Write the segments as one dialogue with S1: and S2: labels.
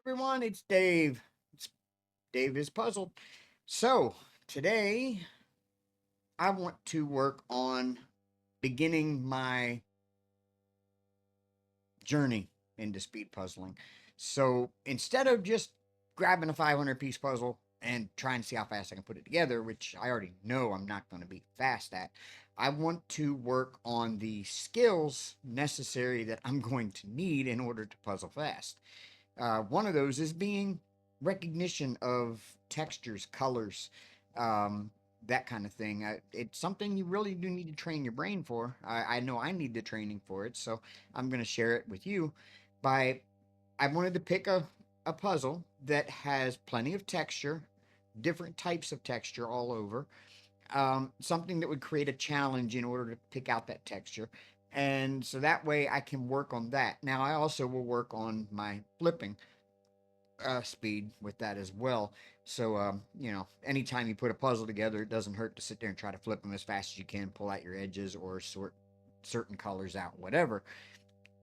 S1: Everyone, it's Dave. It's Dave is Puzzled. So, today I want to work on beginning my journey into speed puzzling. So, instead of just grabbing a 500 piece puzzle and trying to see how fast I can put it together, which I already know I'm not going to be fast at, I want to work on the skills necessary that I'm going to need in order to puzzle fast. One of those is being recognition of textures, colors, um, that kind of thing. It's something you really do need to train your brain for. I know I need the training for it, so I'm going to share it with you. By I wanted to pick a puzzle that has plenty of texture, different types of texture all over, something that would create a challenge in order to pick out that texture. And so that way I can work on that. Now, I also will work on my flipping speed with that as well. So, anytime you put a puzzle together, it doesn't hurt to sit there and try to flip them as fast as you can, pull out your edges or sort certain colors out, whatever.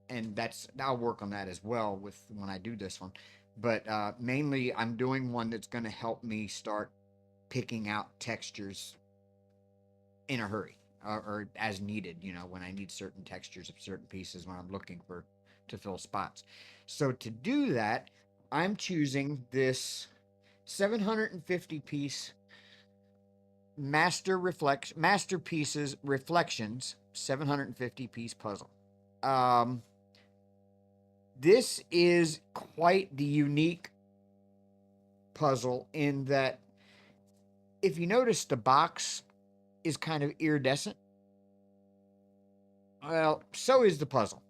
S1: And I'll work on that as well with when I do this one. But mainly, I'm doing one that's going to help me start picking out textures in a hurry or as needed, when I need certain textures of certain pieces when I'm looking for to fill spots. So to do that, I'm choosing this 750 piece MasterPieces Reflections 750 piece puzzle. Um, this is quite the unique puzzle in that if you notice the box is kind of iridescent. Well, so is the puzzle.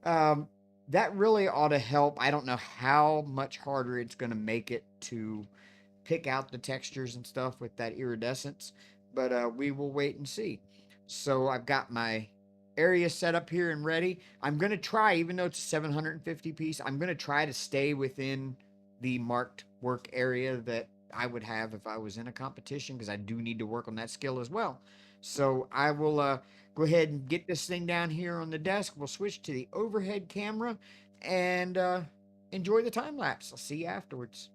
S1: um, that really ought to help. I don't know how much harder it's going to make it to pick out the textures and stuff with that iridescence, but we will wait and see. So I've got my area set up here and ready. I'm going to try, even though it's a 750 piece, I'm going to try to stay within the marked work area that I would have if I was in a competition because I do need to work on that skill as well. So I will go ahead and get this thing down here on the desk. We'll switch to the overhead camera and enjoy the time lapse. I'll see you afterwards.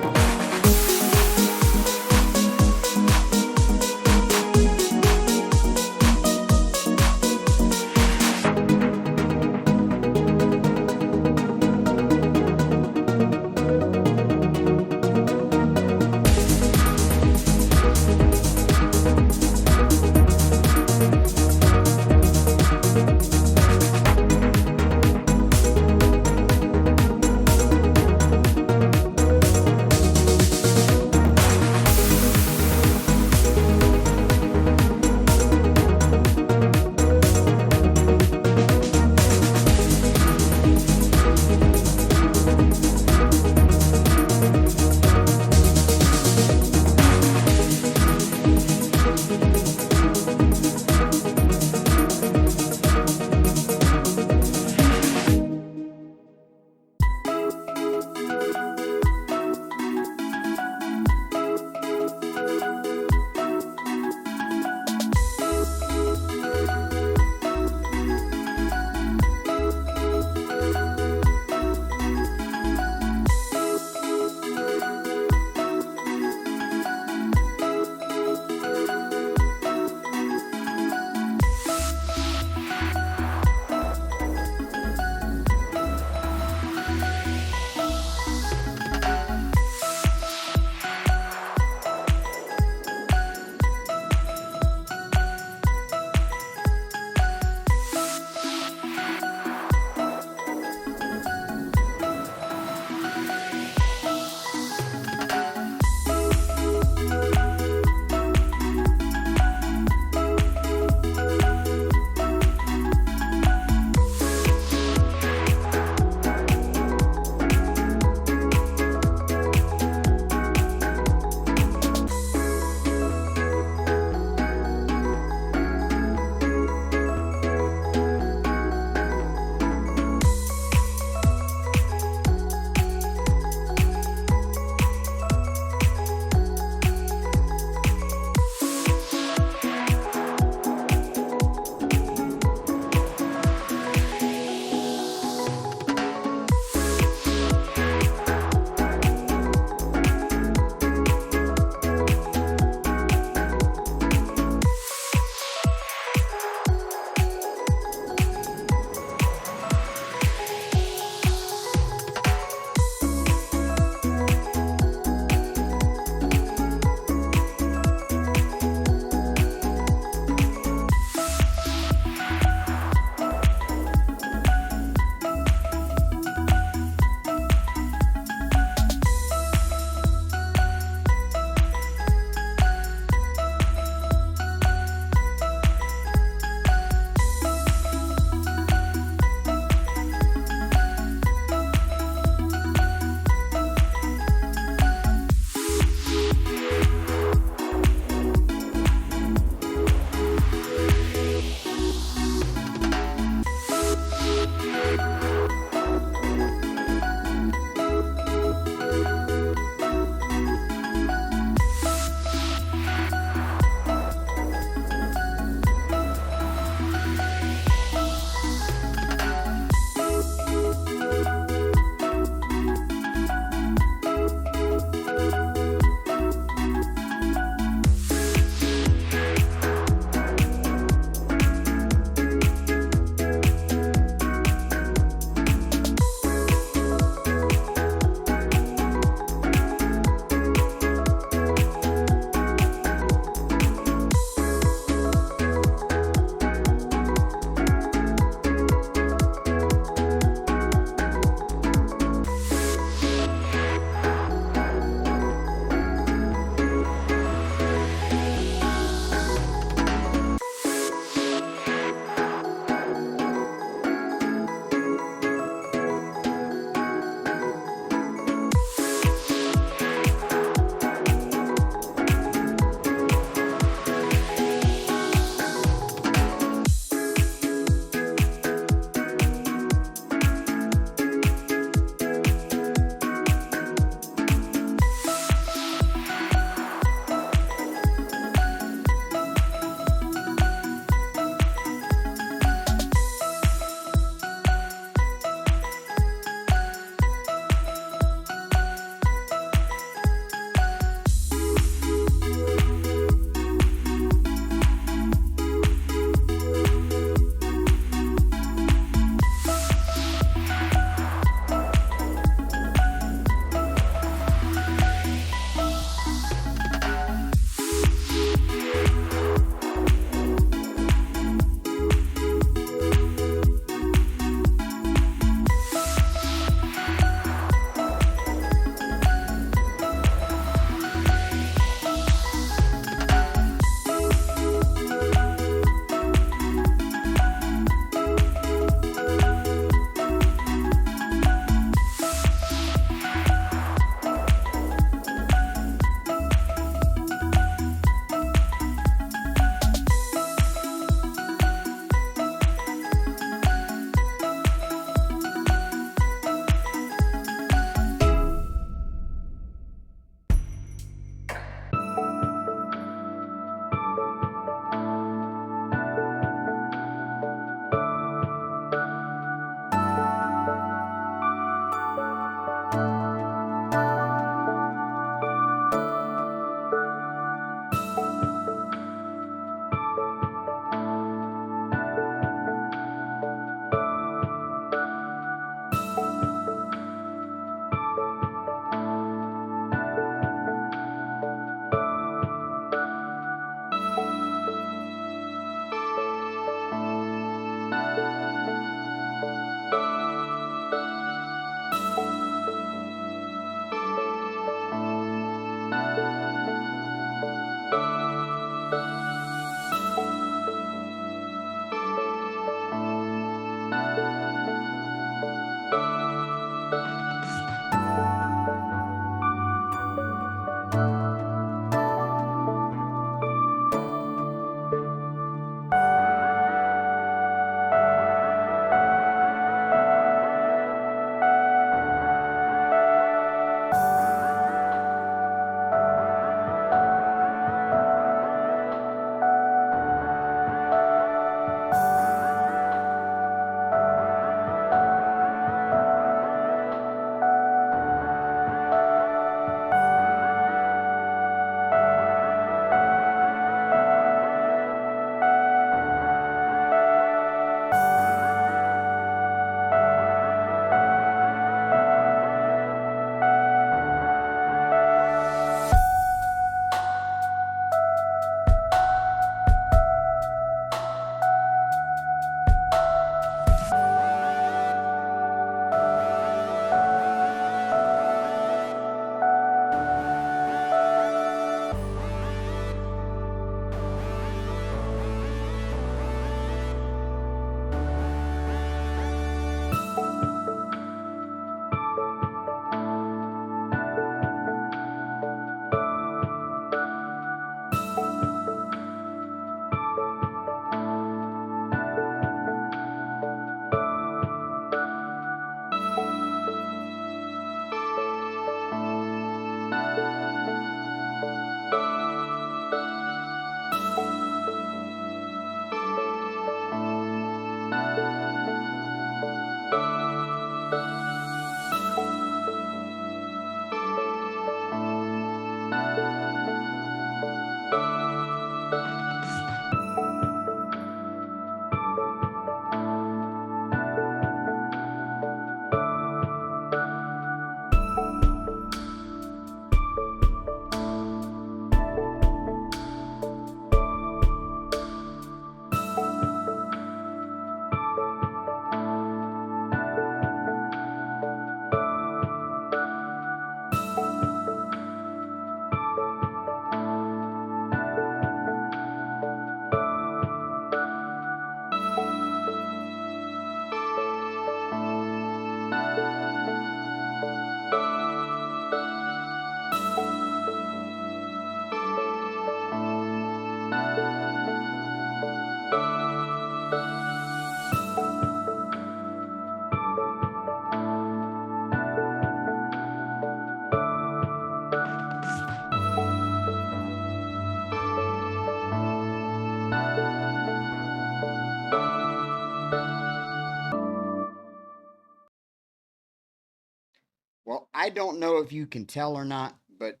S1: I don't know if you can tell or not, but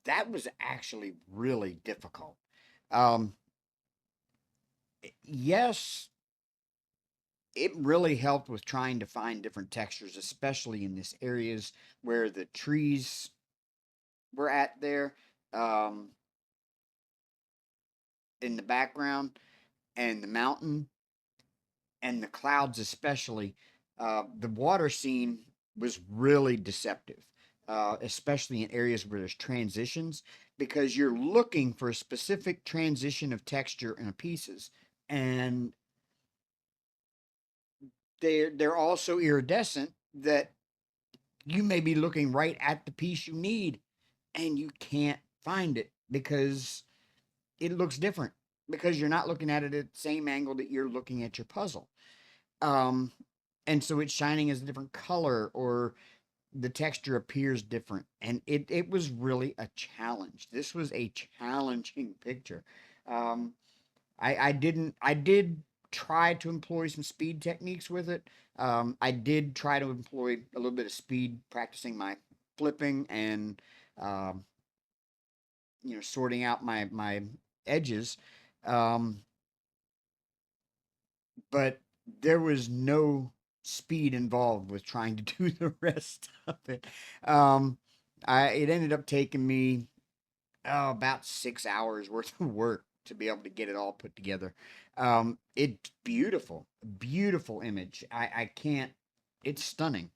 S1: that was actually really difficult. Um, yes, it really helped with trying to find different textures, especially in this areas where the trees were at there, um, in the background, and the mountain and the clouds, especially. The water scene was really deceptive, especially in areas where there's transitions, because you're looking for a specific transition of texture in the pieces, and they're also iridescent that you may be looking right at the piece you need and you can't find it because it looks different, because you're not looking at it at the same angle that you're looking at your puzzle. Um, and so it's shining as a different color, or the texture appears different, and it was really a challenge. This was a challenging picture. um I did try to employ some speed techniques with it. I did try to employ a little bit of speed, practicing my flipping and um, sorting out my edges. Um, but there was no speed involved with trying to do the rest of it. Um, it ended up taking me about 6 hours worth of work to be able to get it all put together. It's beautiful, beautiful image. I can't. It's stunning.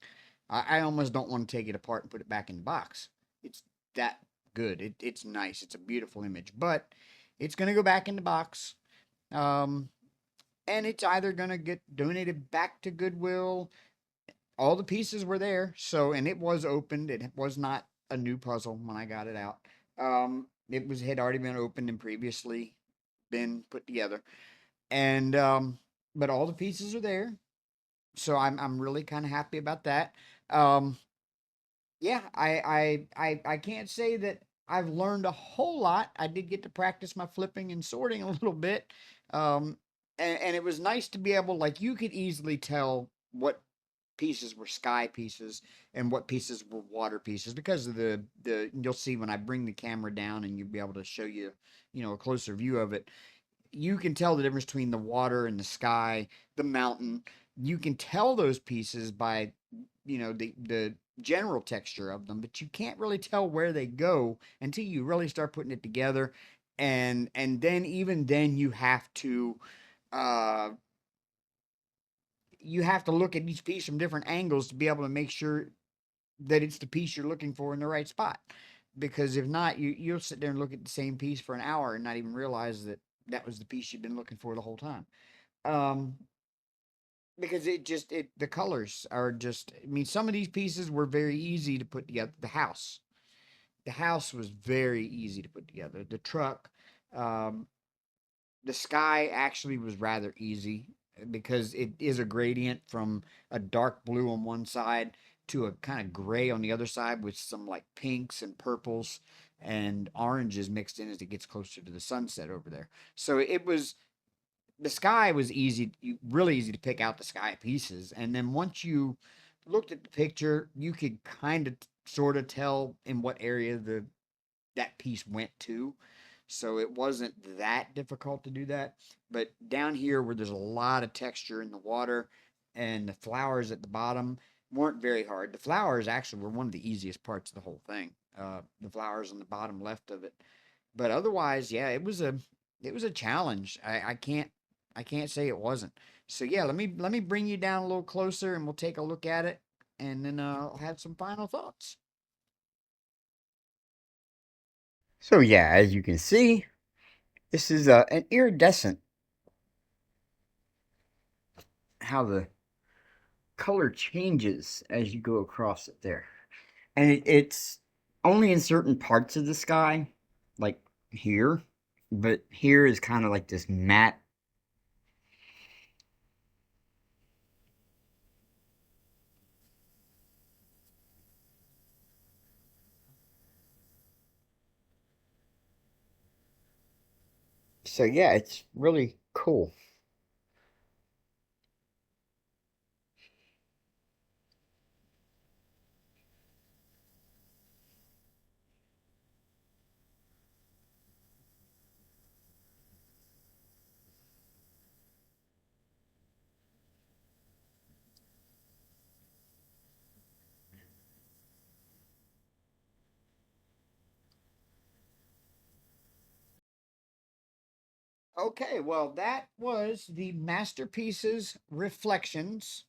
S1: I almost don't want to take it apart and put it back in the box. It's that good. It's nice. It's a beautiful image, but it's gonna go back in the box. Um, and it's either gonna get donated back to Goodwill. All the pieces were there, so, and it was opened. It was not a new puzzle when I got it out. It was had already been opened and previously been put together, and but all the pieces are there, so I'm really kind of happy about that. Um, yeah, I can't say that I've learned a whole lot. I did get to practice my flipping and sorting a little bit. Um, and it was nice to be able, like, you could easily tell what pieces were sky pieces and what pieces were water pieces, because of the you'll see when I bring the camera down and you'll be able to show you, a closer view of it. You can tell the difference between the water and the sky, the mountain. You can tell those pieces by, the general texture of them, but you can't really tell where they go until you really start putting it together. And then, even then, uh you have to look at each piece from different angles to be able to make sure that it's the piece you're looking for in the right spot. Because if not, you'll sit there and look at the same piece for an hour and not even realize that that was the piece you've been looking for the whole time. Um, because the colors are just. I mean, some of these pieces were very easy to put together. The house was very easy to put together. The truck, um, the sky actually was rather easy, because it is a gradient from a dark blue on one side to a kind of gray on the other side, with some like pinks and purples and oranges mixed in as it gets closer to the sunset over there. So the sky was easy, really easy to pick out the sky pieces. And then once you looked at the picture, you could kind of sort of tell in what area that piece went to. So it wasn't that difficult to do that. But down here, where there's a lot of texture in the water, and the flowers at the bottom weren't very hard. The flowers actually were one of the easiest parts of the whole thing. The flowers on the bottom left of it. But otherwise, yeah, it was a challenge. I can't say it wasn't. So yeah, let me bring you down a little closer, and we'll take a look at it, and then I'll have some final thoughts. So yeah, as you can see, this is an iridescent. How the color changes as you go across it there, and it's only in certain parts of the sky, like here, but here is kind of like this matte. So yeah, it's really cool. Okay, well, that was the Masterpieces Reflections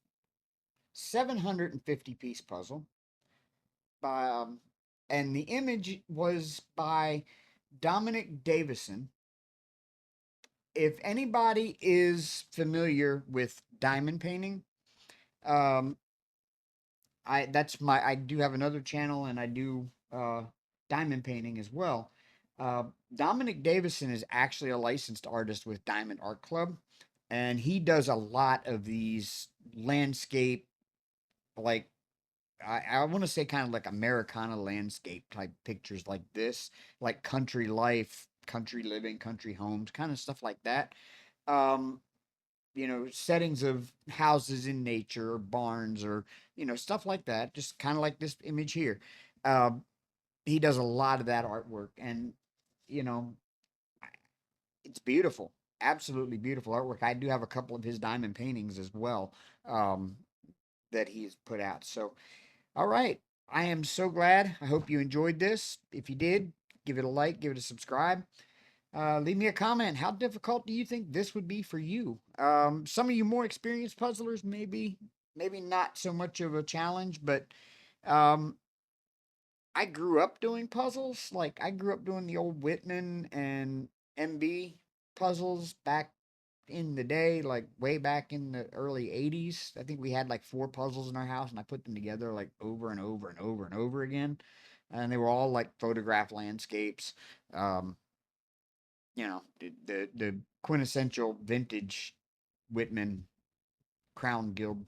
S1: 750 piece puzzle by, and the image was by Dominic Davison. If anybody is familiar with diamond painting, um, I do have another channel and I do diamond painting as well. Uh, Dominic Davison is actually a licensed artist with Diamond Art Club, and he does a lot of these landscape, like I want to say kind of like Americana landscape type pictures like this, like country life, country living, country homes, kind of stuff like that. Um, settings of houses in nature or barns or, stuff like that, just kind of like this image here. Um, he does a lot of that artwork and, you know, it's beautiful. Absolutely beautiful artwork. I do have a couple of his diamond paintings as well, um, that he's put out. So, all right. I am so glad. I hope you enjoyed this. If you did, give it a like, give it a subscribe. Leave me a comment. How difficult do you think this would be for you? Some of you more experienced puzzlers, maybe not so much of a challenge, but um, I grew up doing puzzles. Like I grew up doing the old Whitman and MB puzzles back in the day, like way back in the early 80s. I think we had like four puzzles in our house, and I put them together like over and over and over and over again. And they were all like photograph landscapes. Um, the quintessential vintage Whitman Crown Guild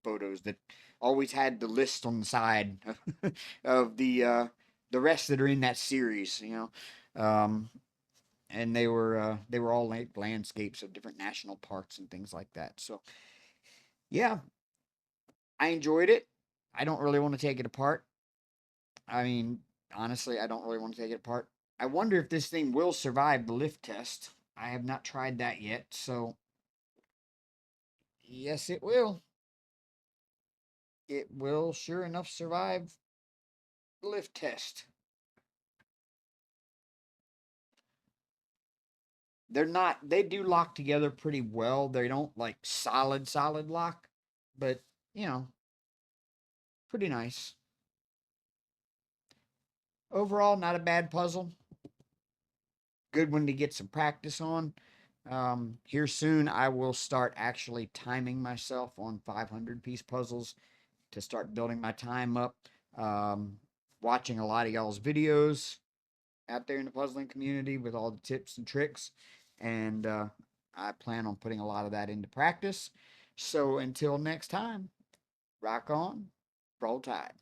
S1: photos that always had the list on the side of the rest that are in that series, um, and they were all like landscapes of different national parks and things like that. So yeah, I enjoyed it. I don't really want to take it apart. I mean, honestly, I don't really want to take it apart. I wonder if this thing will survive the lift test. I have not tried that yet, so yes, it will. It will sure enough survive the lift test. They do lock together pretty well. They don't like solid lock, but you know, pretty nice. Overall, not a bad puzzle. Good one to get some practice on. Here soon, I will start actually timing myself on 500 piece puzzles to start building my time up. Um, Watching a lot of y'all's videos out there in the puzzling community with all the tips and tricks. And I plan on putting a lot of that into practice. So until next time, rock on, roll tide.